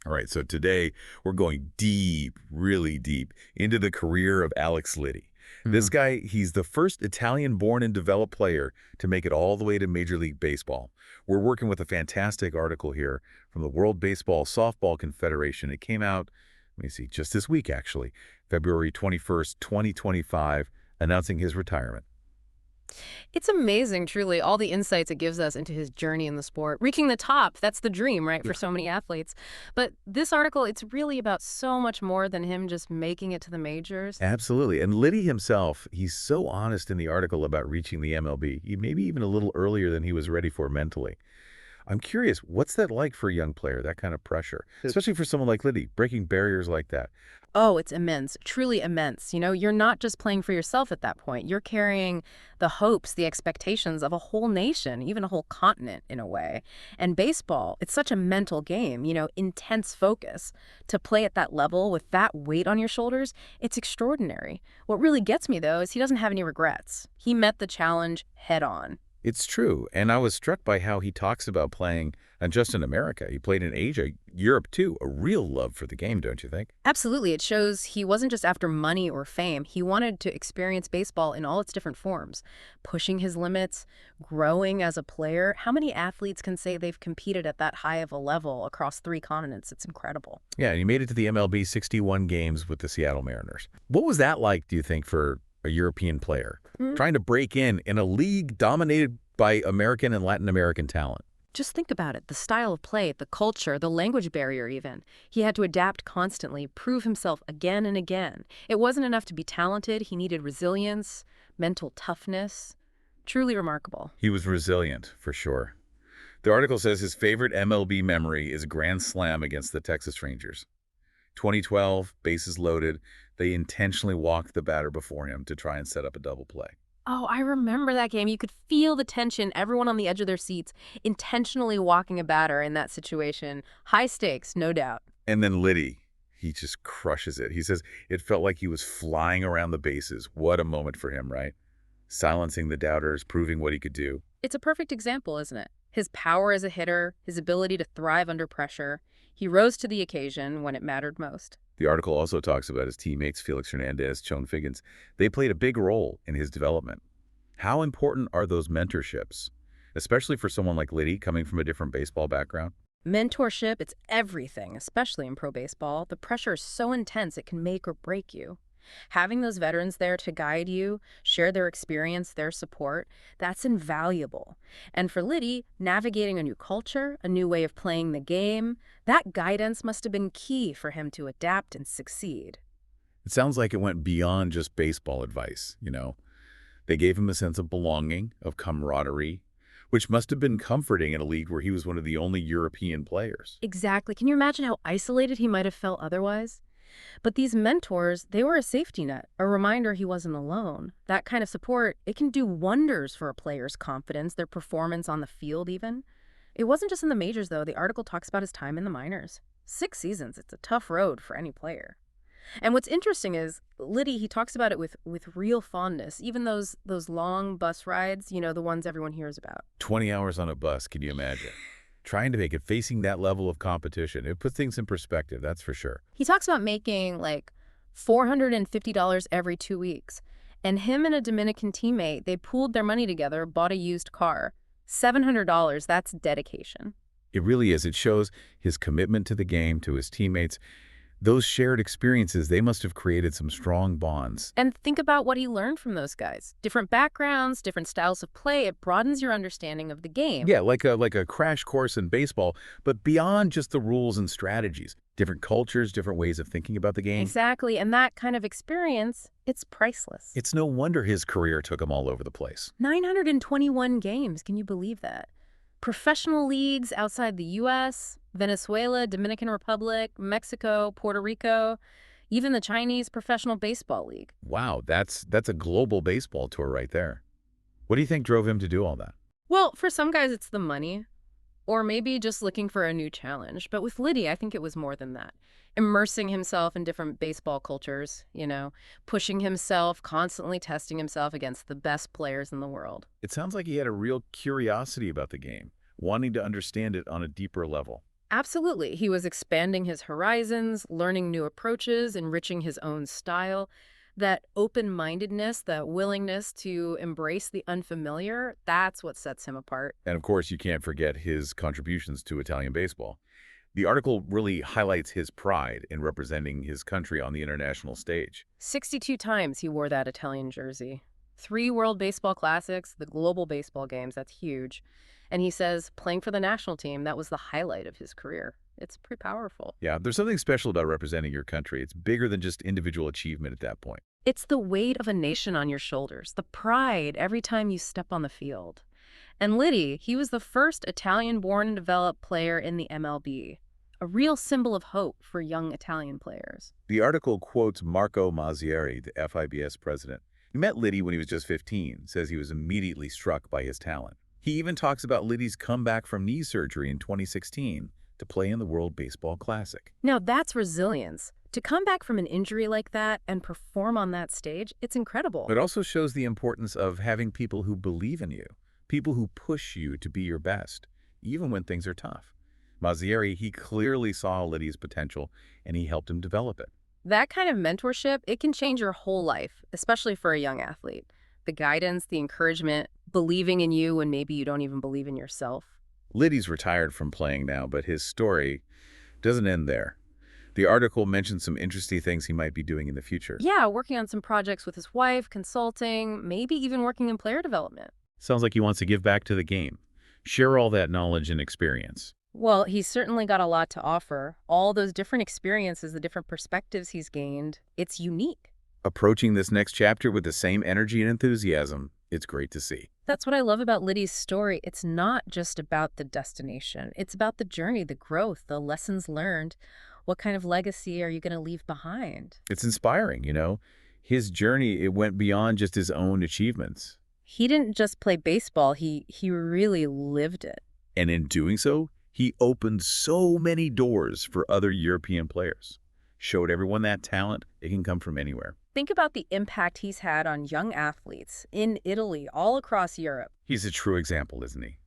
All right, so today we're going deep, really deep, into the career of Alex Liddi. This Mhm. guy, he's the first Italian-born and developed player to make it all the way to Major League Baseball. We're working with a fantastic article here from the World Baseball Softball Confederation. It came out, let me see, just this week, actually, February 21st, 2025, announcing his retirement. It's amazing, truly, all the insights it gives us into his journey in the sport. Reaching the top, that's the dream, right, for so many athletes. But this article, it's really about so much more than him just making it to the majors. Absolutely. And Liddy himself, he's so honest in the article about reaching the MLB, maybe even a little earlier than he was ready for mentally. I'm curious, what's that like for a young player, that kind of pressure, especially for someone like Liddy, breaking barriers like that? Oh, it's immense, truly immense. You're not just playing for yourself at that point. You're carrying the hopes, the expectations of a whole nation, even a whole continent in a way. And baseball, it's such a mental game, intense focus. To play at that level with that weight on your shoulders, it's extraordinary. What really gets me, though, is he doesn't have any regrets. He met the challenge head on. It's true, and I was struck by how he talks about playing, and just in America, he played in Asia, Europe too, a real love for the game, don't you think? Absolutely. It shows he wasn't just after money or fame. He wanted to experience baseball in all its different forms, pushing his limits, growing as a player. How many athletes can say they've competed at that high of a level across 3 continents? It's incredible. Yeah, and he made it to the MLB 61 games with the Seattle Mariners. What was that like, do you think, for a European player, trying to break in a league dominated by American and Latin American talent? Just think about it, the style of play, the culture, the language barrier even. He had to adapt constantly, prove himself again and again. It wasn't enough to be talented. He needed resilience, mental toughness. Truly remarkable. He was resilient, for sure. The article says his favorite MLB memory is a grand slam against the Texas Rangers. 2012, bases loaded, they intentionally walked the batter before him to try and set up a double play. Oh, I remember that game. You could feel the tension, everyone on the edge of their seats, intentionally walking a batter in that situation. High stakes, no doubt. And then Liddy, he just crushes it. He says it felt like he was flying around the bases. What a moment for him, right? Silencing the doubters, proving what he could do. It's a perfect example, isn't it? His power as a hitter, his ability to thrive under pressure. He rose to the occasion when it mattered most. The article also talks about his teammates, Felix Hernandez, Chone Figgins. They played a big role in his development. How important are those mentorships, especially for someone like Liddy coming from a different baseball background? Mentorship, it's everything, especially in pro baseball. The pressure is so intense it can make or break you. Having those veterans there to guide you, share their experience, their support, that's invaluable. And for Liddy, navigating a new culture, a new way of playing the game, that guidance must have been key for him to adapt and succeed. It sounds like it went beyond just baseball advice. They gave him a sense of belonging, of camaraderie, which must have been comforting in a league where he was one of the only European players. Exactly. Can you imagine how isolated he might have felt otherwise? But these mentors, they were a safety net, a reminder he wasn't alone. That kind of support, it can do wonders for a player's confidence, their performance on the field even. It wasn't just in the majors, though. The article talks about his time in the minors. 6 seasons, it's a tough road for any player. And what's interesting is, Liddy, he talks about it with real fondness, even those long bus rides, the ones everyone hears about. 20 hours on a bus, can you imagine? Trying to make it facing that level of competition. It puts things in perspective, that's for sure. He talks about making like $450 every 2 weeks. And him and a Dominican teammate, they pooled their money together, bought a used car. $700, that's dedication. It really is. It shows his commitment to the game, to his teammates. Those shared experiences, they must have created some strong bonds. And think about what he learned from those guys. Different backgrounds, different styles of play. It broadens your understanding of the game. Yeah, like a crash course in baseball, but beyond just the rules and strategies. Different cultures, different ways of thinking about the game. Exactly. And that kind of experience, it's priceless. It's no wonder his career took him all over the place. 921 games. Can you believe that? Professional leagues outside the U.S., Venezuela, Dominican Republic, Mexico, Puerto Rico, even the Chinese Professional Baseball League. Wow, that's a global baseball tour right there. What do you think drove him to do all that? Well, for some guys, it's the money, or maybe just looking for a new challenge. But with Liddy, I think it was more than that. Immersing himself in different baseball cultures, pushing himself, constantly testing himself against the best players in the world. It sounds like he had a real curiosity about the game, wanting to understand it on a deeper level. Absolutely. He was expanding his horizons, learning new approaches, enriching his own style. That open-mindedness, that willingness to embrace the unfamiliar, that's what sets him apart. And of course, you can't forget his contributions to Italian baseball. The article really highlights his pride in representing his country on the international stage. 62 times he wore that Italian jersey. 3 World Baseball Classics, the global baseball games, that's huge. And he says playing for the national team, that was the highlight of his career. It's pretty powerful. Yeah, there's something special about representing your country. It's bigger than just individual achievement at that point. It's the weight of a nation on your shoulders, the pride every time you step on the field. And Liddi, he was the first Italian-born-and-developed player in the MLB, a real symbol of hope for young Italian players. The article quotes Marco Mazzieri, the FIBS president. He met Liddi when he was just 15, says he was immediately struck by his talent. He even talks about Liddi's comeback from knee surgery in 2016 to play in the World Baseball Classic. Now that's resilience. To come back from an injury like that and perform on that stage, it's incredible. It also shows the importance of having people who believe in you, people who push you to be your best, even when things are tough. Mazzieri, he clearly saw Liddi's potential, and he helped him develop it. That kind of mentorship, it can change your whole life, especially for a young athlete. The guidance, the encouragement, believing in you when maybe you don't even believe in yourself. Liddi's retired from playing now, but his story doesn't end there. The article mentions some interesting things he might be doing in the future. Yeah, working on some projects with his wife, consulting, maybe even working in player development. Sounds like he wants to give back to the game. Share all that knowledge and experience. Well, he's certainly got a lot to offer. All those different experiences, the different perspectives he's gained, it's unique. Approaching this next chapter with the same energy and enthusiasm, it's great to see. That's what I love about Liddi's story. It's not just about the destination. It's about the journey, the growth, the lessons learned. What kind of legacy are you going to leave behind? It's inspiring, you know? His journey, it went beyond just his own achievements. He didn't just play baseball, he really lived it. And in doing so, he opened so many doors for other European players. Showed everyone that talent, it can come from anywhere. Think about the impact he's had on young athletes in Italy, all across Europe. He's a true example, isn't he?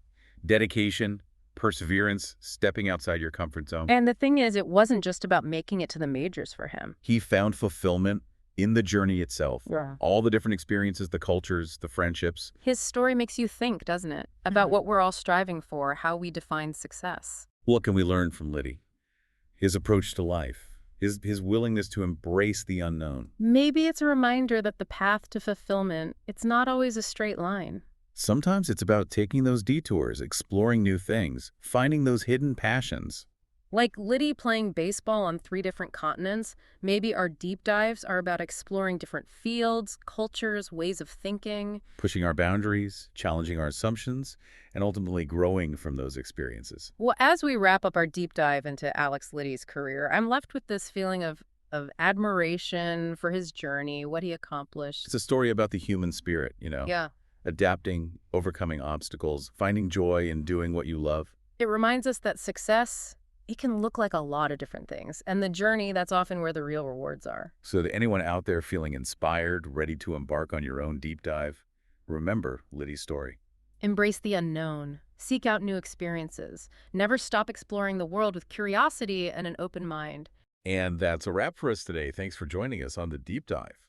Dedication, perseverance, stepping outside your comfort zone. And the thing is, it wasn't just about making it to the majors for him. He found fulfillment in the journey itself. Yeah. All the different experiences, the cultures, the friendships. His story makes you think, doesn't it? About what we're all striving for, how we define success. What can we learn from Liddi? His approach to life, his willingness to embrace the unknown. Maybe it's a reminder that the path to fulfillment, it's not always a straight line. Sometimes it's about taking those detours, exploring new things, finding those hidden passions. Like Liddi playing baseball on 3 different continents, maybe our deep dives are about exploring different fields, cultures, ways of thinking. Pushing our boundaries, challenging our assumptions, and ultimately growing from those experiences. Well, as we wrap up our deep dive into Alex Liddi's career, I'm left with this feeling of admiration for his journey, what he accomplished. It's a story about the human spirit, you know? Yeah. Adapting, overcoming obstacles, finding joy in doing what you love. It reminds us that success, it can look like a lot of different things. And the journey, that's often where the real rewards are. So to anyone out there feeling inspired, ready to embark on your own deep dive, remember Liddi's story. Embrace the unknown. Seek out new experiences. Never stop exploring the world with curiosity and an open mind. And that's a wrap for us today. Thanks for joining us on the Deep Dive.